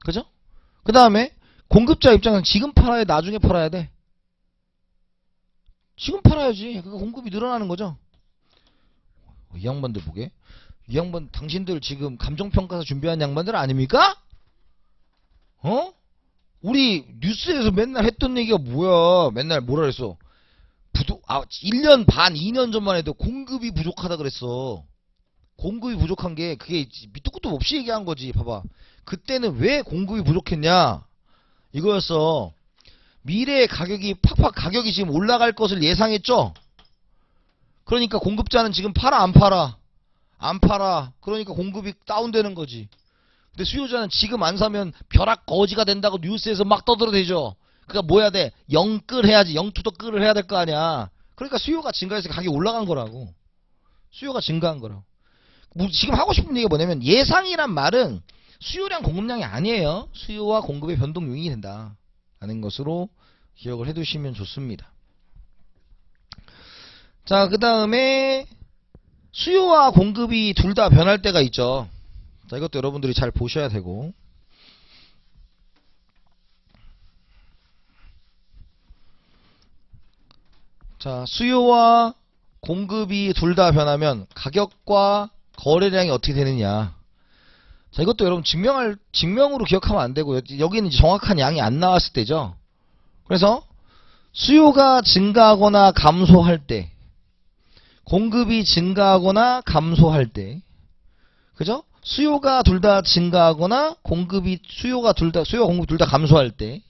Speaker 1: 그죠? 그 다음에 공급자 입장에서 지금 팔아야 돼, 나중에 팔아야 돼? 지금 팔아야지. 그러니까 공급이 늘어나는 거죠. 이 양반들 보게. 이 양반 당신들 지금 감정평가서 준비한 양반들 아닙니까? 우리 뉴스에서 맨날 했던 얘기가 뭐야? 맨날 뭐라 그랬어? 1년 반, 2년 전만 해도 공급이 부족하다 그랬어. 공급이 부족한 게 그게 밑도 끝도 없이 얘기한 거지. 봐봐. 그때는 왜 공급이 부족했냐? 이거였어. 미래의 가격이 팍팍 가격이 지금 올라갈 것을 예상했죠. 그러니까 공급자는 지금 팔아 안 팔아? 안 팔아. 그러니까 공급이 다운되는 거지. 근데 수요자는 지금 안 사면 벼락 거지가 된다고 뉴스에서 막 떠들어대죠. 그러니까 뭐 해야 돼? 영끌 해야지. 영투더 끌을 해야 될 거 아니야. 그러니까 수요가 증가해서 가격이 올라간 거라고. 수요가 증가한 거라고. 지금 하고 싶은 얘기가 뭐냐면 예상이란 말은 수요량 공급량이 아니에요. 수요와 공급의 변동 요인이 된다 라는 것으로 기억을 해두시면 좋습니다. 자, 그 다음에 수요와 공급이 둘 다 변할 때가 있죠. 자, 이것도 여러분들이 잘 보셔야 되고. 자, 수요와 공급이 둘 다 변하면 가격과 거래량이 어떻게 되느냐. 자, 이것도 여러분 증명으로 기억하면 안 되고요. 여기는 이제 정확한 양이 안 나왔을 때죠. 그래서 수요가 증가하거나 감소할 때, 공급이 증가하거나 감소할 때, 그죠? 수요가 둘 다 증가하거나 수요와 공급이 둘 다 감소할 때,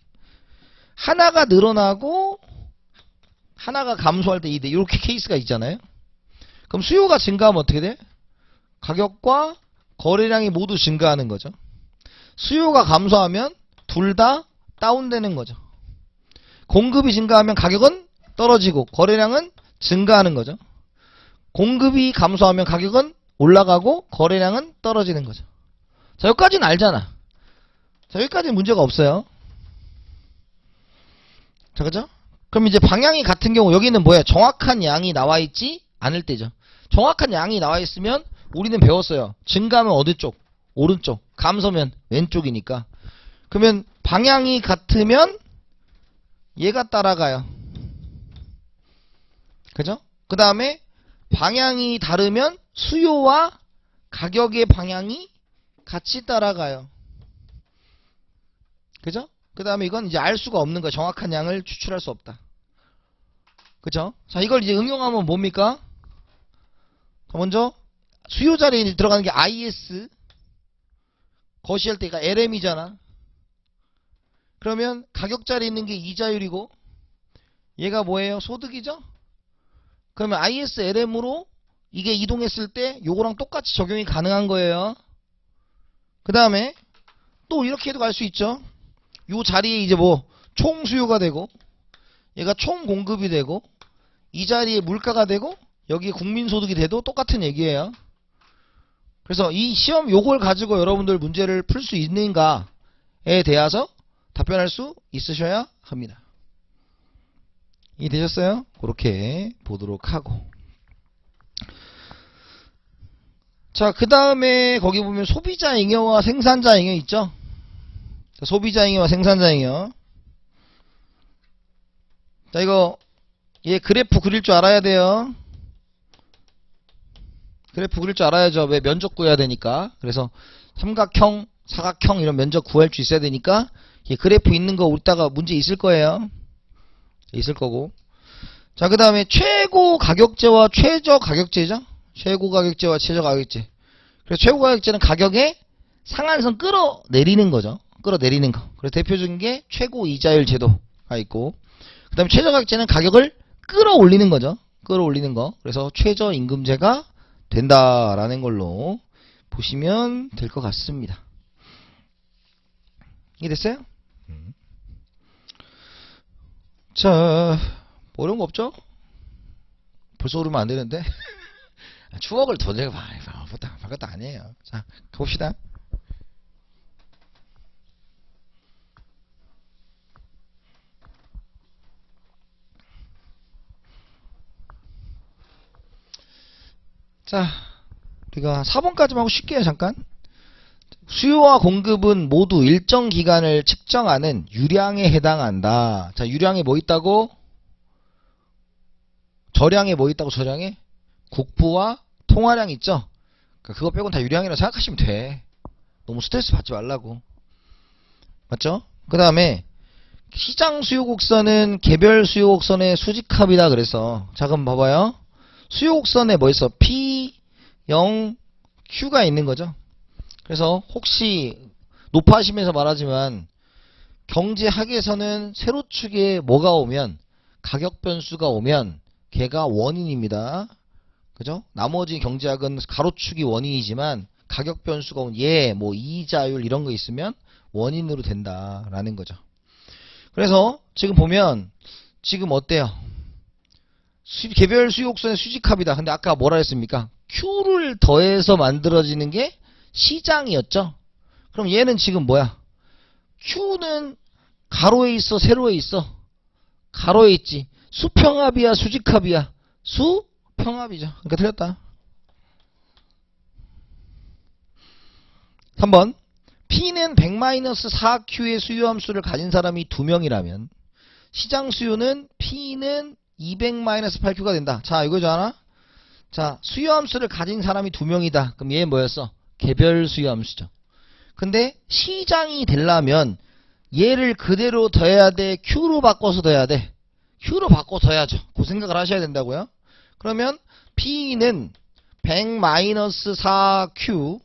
Speaker 1: 하나가 늘어나고 하나가 감소할 때 이렇게 케이스가 있잖아요. 그럼 수요가 증가하면 어떻게 돼? 가격과 거래량이 모두 증가하는 거죠. 수요가 감소하면 둘 다 다운되는 거죠. 공급이 증가하면 가격은 떨어지고 거래량은 증가하는 거죠. 공급이 감소하면 가격은 올라가고 거래량은 떨어지는 거죠. 자, 여기까지는 알잖아. 자, 여기까지는 문제가 없어요. 자, 그죠? 그럼 이제 방향이 같은 경우 여기는 뭐야? 정확한 양이 나와 있지 않을 때죠. 정확한 양이 나와 있으면 우리는 배웠어요. 증가하면 어디 쪽? 오른쪽. 감소면 왼쪽이니까. 그러면 방향이 같으면 얘가 따라가요. 그죠? 그 다음에 방향이 다르면 수요와 가격의 방향이 같이 따라가요. 그죠? 그 다음에 이건 이제 알 수가 없는 거야. 정확한 양을 추출할 수 없다. 그죠? 자, 이걸 이제 응용하면 뭡니까? 먼저 수요 자리에 들어가는 게 IS, 거시할 때가 LM이잖아. 그러면 가격 자리에 있는 게 이자율이고 얘가 뭐예요? 소득이죠? 그러면 IS, LM으로 이게 이동했을 때 요거랑 똑같이 적용이 가능한 거예요. 그 다음에 또 이렇게 해도 갈 수 있죠. 요 자리에 이제 뭐 총 수요가 되고 얘가 총 공급이 되고 이 자리에 물가가 되고 여기에 국민소득이 돼도 똑같은 얘기예요. 그래서 이 시험 요걸 가지고 여러분들 문제를 풀 수 있는가에 대해서 답변할 수 있으셔야 합니다. 이해되셨어요? 그렇게 보도록 하고. 자, 그 다음에 거기 보면 소비자 잉여와 생산자 잉여 있죠? 자, 소비자 잉여와 생산자 잉여. 자, 이거 얘 그래프 그릴 줄 알아야 돼요. 그래프 그릴 줄 알아야죠. 왜? 면적 구해야 되니까. 그래서 삼각형, 사각형 이런 면적 구할 줄 있어야 되니까 얘 그래프 있는 거 이따가 문제 있을 거예요. 있을 거고. 자, 그 다음에 최고 가격제와 최저 가격제죠. 최고 가격제와 최저 가격제. 그래서 최고 가격제는 가격의 상한선 끌어내리는 거죠. 끌어내리는 거. 그래서 대표적인 게 최고 이자율 제도가 있고, 그 다음에 최저 가격제는 가격을 끌어올리는 거죠. 끌어올리는 거. 그래서 최저임금제가 된다라는 걸로 보시면 될 것 같습니다. 이해됐어요? 자, 뭐 어려운 거 없죠? 벌써 그러면 안 되는데. 추억을 더 내가 바꿨다 아니에요. 자, 가봅시다. 자, 우리가 4번까지만 하고 쉴게요. 잠깐. 수요와 공급은 모두 일정 기간을 측정하는 유량에 해당한다. 자, 유량에 뭐 있다고? 저량에 뭐 있다고? 저량에? 국부와 통화량 있죠? 그거 빼고는 다 유량이라고 생각하시면 돼. 너무 스트레스 받지 말라고. 맞죠? 그 다음에 시장 수요 곡선은 개별 수요 곡선의 수직합이다. 그래서 자, 그럼 봐봐요. 수요 곡선에 뭐 있어? P, 0, Q가 있는 거죠. 그래서 혹시 높아하시면서 말하지만 경제학에서는 세로축에 뭐가 오면, 가격 변수가 오면 걔가 원인입니다. 그죠? 나머지 경제학은 가로축이 원인이지만 가격 변수가 온 뭐 이자율 이런 거 있으면 원인으로 된다라는 거죠. 그래서 지금 보면 지금 어때요? 개별 수요곡선의 수직합이다. 근데 아까 뭐라 했습니까? Q를 더해서 만들어지는 게 시장이었죠. 그럼 얘는 지금 뭐야? Q는 가로에 있어, 세로에 있어? 가로에 있지. 수평합이야, 수직합이야? 수평합이죠. 그러니까 틀렸다. 3번. P는 100-4Q의 수요함수를 가진 사람이 2명이라면 시장 수요는 P는 200-8Q가 된다. 자, 이거잖아. 자, 수요함수를 가진 사람이 2명이다. 그럼 얘 뭐였어? 개별 수요함수죠. 근데 시장이 되려면 얘를 그대로 더해야 돼? Q로 바꿔서 더해야 돼? Q로 바꿔 더해야죠. 그 생각을 하셔야 된다고요. 그러면 P는 100-4Q를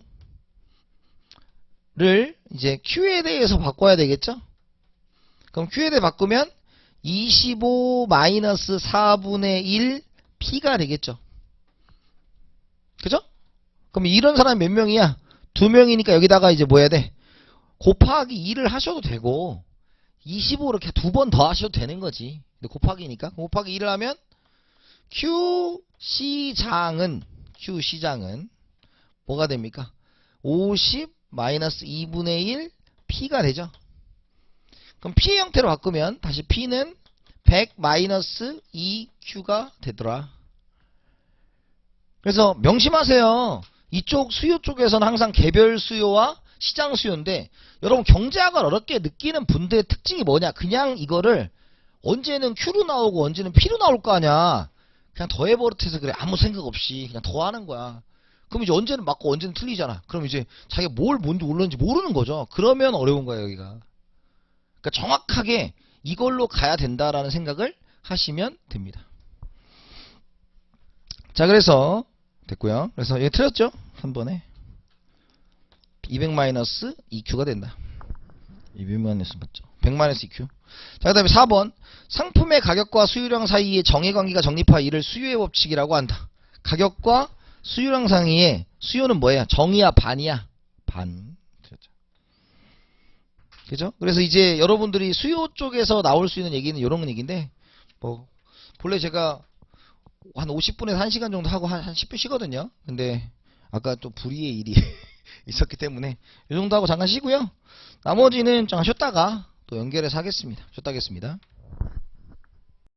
Speaker 1: 이제 Q에 대해서 바꿔야 되겠죠? 그럼 Q에 대해 바꾸면 25-4분의 1 P가 되겠죠. 그죠? 그럼 이런 사람이 몇 명이야? 2명이니까 여기다가 이제 뭐 해야 돼? 곱하기 2를 하셔도 되고 25로 이렇게 2번 더 하셔도 되는 거지. 근데 곱하기니까 곱하기 2를 하면 Q 시장은 뭐가 됩니까? 50-2분의 1 P가 되죠. 그럼 P의 형태로 바꾸면 다시 P는 100-2Q가 되더라. 그래서 명심하세요. 이쪽 수요 쪽에서는 항상 개별 수요와 시장 수요인데 여러분 경제학을 어렵게 느끼는 분들의 특징이 뭐냐? 그냥 이거를 언제는 Q로 나오고 언제는 P로 나올 거 아니야. 그냥 더해버릇해서 그래. 아무 생각 없이 그냥 더하는 거야. 그럼 이제 언제는 맞고 언제는 틀리잖아. 그럼 이제 자기가 뭔지 올렸는지 모르는 거죠. 그러면 어려운 거야 여기가. 그러니까 정확하게 이걸로 가야 된다라는 생각을 하시면 됩니다. 자, 그래서 됐고요. 그래서 얘 틀렸죠? 한 번에 200-2Q가 된다. 200- 맞죠? 100-2Q. 자, 그 다음에 4번. 상품의 가격과 수요량 사이의 정의관계가 정립하 이를 수요의 법칙이라고 한다. 가격과 수요량 사이의 수요는 뭐예요? 정이야, 반이야? 반. 그죠? 그래서 이제 여러분들이 수요 쪽에서 나올 수 있는 얘기는 이런 얘기인데, 뭐, 본래 제가 한 50분에서 1시간 정도 하고 한 10분 쉬거든요. 근데 아까 또 불의의 일이 있었기 때문에 이 정도 하고 잠깐 쉬고요. 나머지는 잠깐 쉬었다가 또 연결해서 하겠습니다. 쉬었다 하겠습니다.